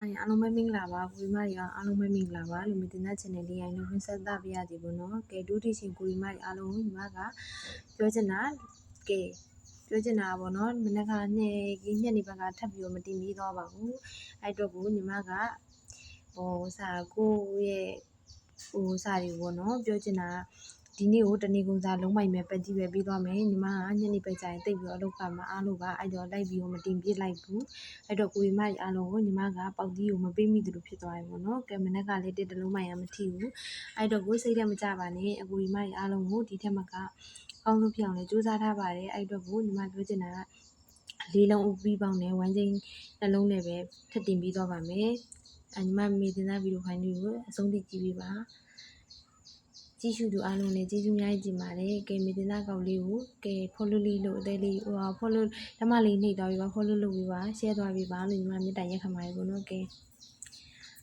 အားလုံးပဲမင်္ဂလာပါကိုရီမတွေအားလုံးပဲမင်္ဂလာပါလူမတင်တဲ့ channel လေးရိုင်းလုံးဆက်သပြရစီပေါ့နော်ကဲဒုတိရှင်ကိုရီမတွေအားလုံးညီမကပြောချင်တာပေါ့နော်မနေ့ကညနေဘက်ကထပ်ပြီးတော့မတင်ပြီးတော့ပါဘူးအဲ့တော့ကိုညီမကကိုရဲ့စာတွေပေါ့နော်ပြောချင်တာဒီနေ့ကိုတနေ့ကုန်စာလုံးမိုက်မဲ့ပတ်ကြည့်ပဲပြီးသွားမယ်ညီမကညနေပဲကြာရင်တိတ်ပြီးတော့အလုပ်ကမအားလို့ပါအဲ့တော့လိုက်ပြီးတော့မတင်ပြလိုက်ဘူးအဲ့တော့ကိုရီမကြီးအားလုံးကိုညီမကပေါက်တီးကိုမပေးမိသလိုဖြစ်သွားတယ်ပေါ့နော်ကဲမနေ့ကလည်းတစ်တလုံးမိုင်ရမထီဘူးအဲ့တော့ကိုစိတ်ထဲမကြပါနဲ့အကိုရီမကြီးအားလုံးကိုဒီထက်မကကောင်းဆုံးဖြစ်အောင်လည်းစူးစမ်းထားပါတယ်အဲ့တော့ကိုညီမပြောချင်တာကလေးလုံးဥပီးပေါင်းနဲ့ဝမ်းချင်းနှလုံးနဲ့ပဲထပ်တင်ပြီးသွားပါမယ်ညီမမေတင်သားဗီဒီယိုဖိုင်လေးကိုအဆုံးထိကြည့်ပေးပါကြည့်ရှုသူအားလုံးလည်းကျေးဇူးများကြီးတင်ပါတယ်ကဲမေတင်သားကောက်လေးကိုကဲ follow လေးလို့အသေးလေးfollow လက်မလေးနှိပ်သွားပြီးပါ follow လုပ်ပြီးပါ share သွားပြီးပါလို့ညီမမေတ္တာရက်ခံပါတယ်ပေါ့နော်ကဲ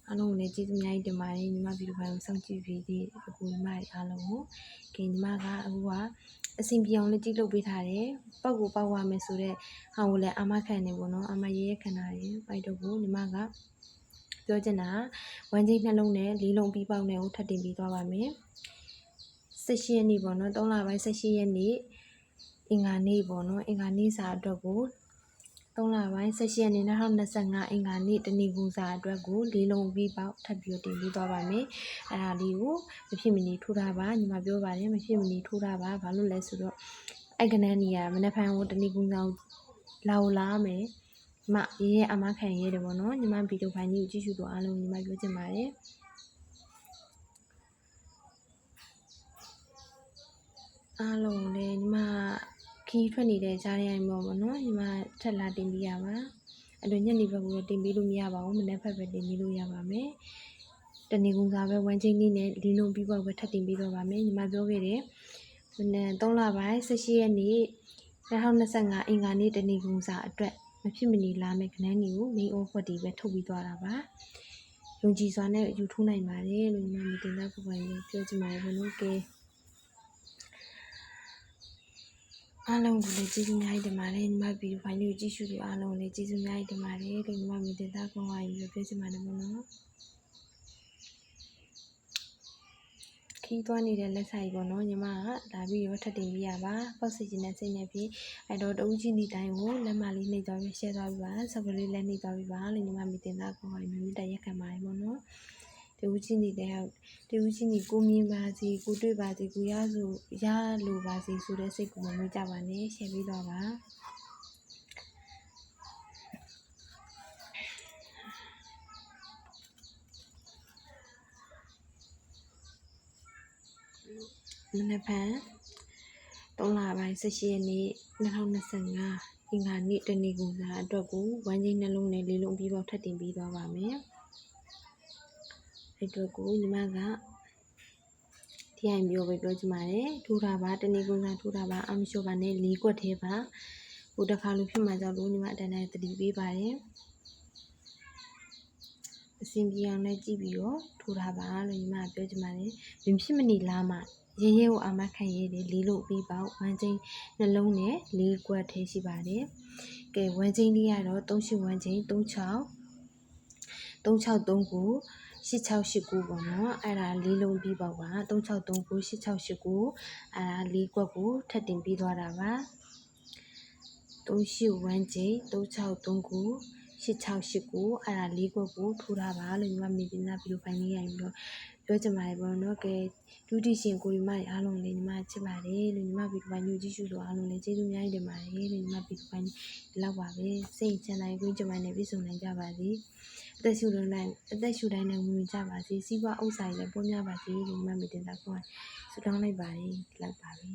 အားလုံးလည်းကျေးဇူးများကြီးတင်ပါတယ်ညီမဗီဒီယိုဖိုင်ကိုစောင့်ကြည့်ပြီးဒီအကူညီမတွေအားလုံးကိုကဲညီမကအခုကအဆင်ပြေအောင်လေးကြည့်လုပ်ပေးထားတယ်ပောက်ကိုပောက်ရမယ်ဆိုတော့ဟာကိုလည်းအာမခံနေပေါ့နော်အာမရဲခံတာရယ်ပိုက်တော့ကိုညီမကပြောချင်တာဝမ်းချင်းနှလုံးနဲ့လေးလုံးပြီးပေါက်နဲ့ကိုထပ်တင်ပြီးသွားပါမယ်18ရက်နေ့ပေါ့နော်3လပိုင်း18ရက်နေ့အင်္ဂါနေ့ပေါ့နော်အင်္ဂါနေ့စာအတွက်ကို3လပိုင်း18ရက်နေ့2025အင်္ဂါနေ့တနေ့ကူစာအတွက်ကိုလေးလုံးပြီးပေါက်ထပ်ပြီးတင်ပြီးသွားပါမယ်အဲ့ဒါလေးကိုမဖြစ်မနေထိုးထားပါညီမပြောပါတယ်မဖြစ်မနေထိုးထားပါဘာလို့လဲဆိုတော့အဲ့ကနန်းနေရမနေ့ဖန်ကိုတနေ့ကူစာလာမယ်မရဲအမခံရတယ်ပေါ့နော်ညီမဗီဒီယိုဖိုင်လေးကိုကြည့်ရှုတော့အားလုံးညီမပြောချင်ပါတယ်အားလုံးလည်းညီမခီးထွက်နေတဲ့ကြားရရင်ပေါ့နော်ညီမထက်လာတင်ပေးရပါအဲ့တော့ညနေဘက်ကိုတင်ပေးလို့မရပါဘူးမနေ့ဖက်ပဲတင်ပေးလို့ရပါမယ်တနေ့ကုန်စာပဲဝမ်းချင်းလေးနဲ့လေးလုံးပြီးပေါက်ပဲထပ်တင်ပေးတော့ပါမယ်ညီမပြောခဲ့တယ်မနေ့3လပိုင်း18ရက်နေ့2025အင်္ဂါနေ့တနေ့ကုန်စာအတွက်မဖြစ်မနေလာမယ့်ခဏန်းတွေကို main offer တွေပဲထုတ်ပြီးသွားတာပါယုံကြည်စွာနဲ့ယူထိုးနိုင်ပါတယ်လို့ညီမတင်သားကိုပိုင်ပြောချင်ပါတယ်ဘလို့ကဲအားလုံးကိုလည်းကျေးဇူးများကြီးတင်ပါတယ်ညီမဗီဒီယိုဖိုင်လေးကိုကြည့်ရှုသူအားလုံးလည်းကျေးဇူးများကြီးတင်ပါတယ်လို့ညီမမေတ္တာကောင်းပါပြီးပြောချင်ပါတယ်ပေါ့နော်ခီးသွားနေတဲ့လက်ဆိုင်ပေါ့နော်ညီမကဒါပြီးတော့ထပ်တင်ပြရပါပေါ့စီခြင်းနဲ့စိတ်နဲ့ပြီးအဲ့တော့တဦးချင်းဒီတိုင်းကိုလက်မလေးနှိပ်သွားပြီး share သွားပြီးပါဆက်ကလေးလည်းနှိပ်သွားပြီးပါလို့ညီမမေတ္တာကောင်းပါပြီးမေတ္တာရက်ခံပါတယ်ပေါ့နော်တဦးချင်းဒီတိုင်းတဦးချင်းဒီကိုမြင်ပါစေကိုတွေ့ပါစေကိုရလိုပါစေဆိုတဲ့စိတ်ကိုမမွေးကြပါနဲ့ share ပေးသွားပါမနေ့ဖန်3လပိုင်း18ရက်နေ့2025အင်္ဂါနေ့တနေ့ကုန်စာအတွက်ကိုဝမ်းချင်းနှလုံးနဲ့လေးလုံးပြီးပေါက်ထပ်တင်ပြီးသွားပါမယ်အဲ့အတွက်ကိုညီမကTIMပြောပဲပြောချင်ပါတယ်ထိုးထားပါတနေ့ကုန်စာထိုးထားပါအမရှိုးပါနဲ့၄ကွက်သေးပါဟိုတစ်ခါလိုဖြစ်မှကြောက်လို့ညီမအတန်းတိုင်းတတိပေးပါတယ်အစဉ်ပြေအောင်နဲ့ကြည့်ပြီးတော့ထိုးထားပါလို့ညီမပြောချင်ပါတယ်မဖြစ်မနေလားမှရဲရဲကိုအာမခံရဲတယ်လေးလို့ပြီးပေါက်ဝမ်းချင်းနှလုံးနဲ့၄ကွက်သေးရှိပါတယ်ကဲဝမ်းချင်းလေးကတော့38ဝမ်းချင်း3639 8689ပေါ့နော်အဲ့ဒါလေးလုံးပြီးပေါက်ပါ3639 8689အဲ့ဒါ၄ကွက်ကိုထပ်တင်ပြီးသွားတာပါ38ဝမ်းချင်း3639 8689အဲ့ဒါ၄ကွက်ကိုထိုးထားပါလို့ညီမမေတင်သားဗီဒီယိုဖိုင်လေးရိုက်ပြီးတော့ပြောချင်ပါတယ်ပေါ့နော်ကဲဒုတိရှင်ကိုရီမတွေအားလုံးလည်းညီမချစ်ပါတယ်လို့ညီမဗီဒီယိုဖိုင်မျိုးကြည့်ရှုလို့အားလုံးလည်းကျေးဇူးများကြီးတင်ပါတယ်လို့ညီမဗီဒီယိုဖိုင်ဒီလောက်ပါပဲစိတ်ချမ်းသာကိုကြိုးပမ်းနေပြည့်စုံနိုင်ကြပါစေအသက်ရှူတိုင်းနဲ့ဝင်ကြပါစေစီးပွားဥစ္စာတွေလည်းပွားများပါစေလို့ညီမမေတင်သားကိုဆုတောင်းလိုက်ပါတယ်ဒီလောက်ပါပဲ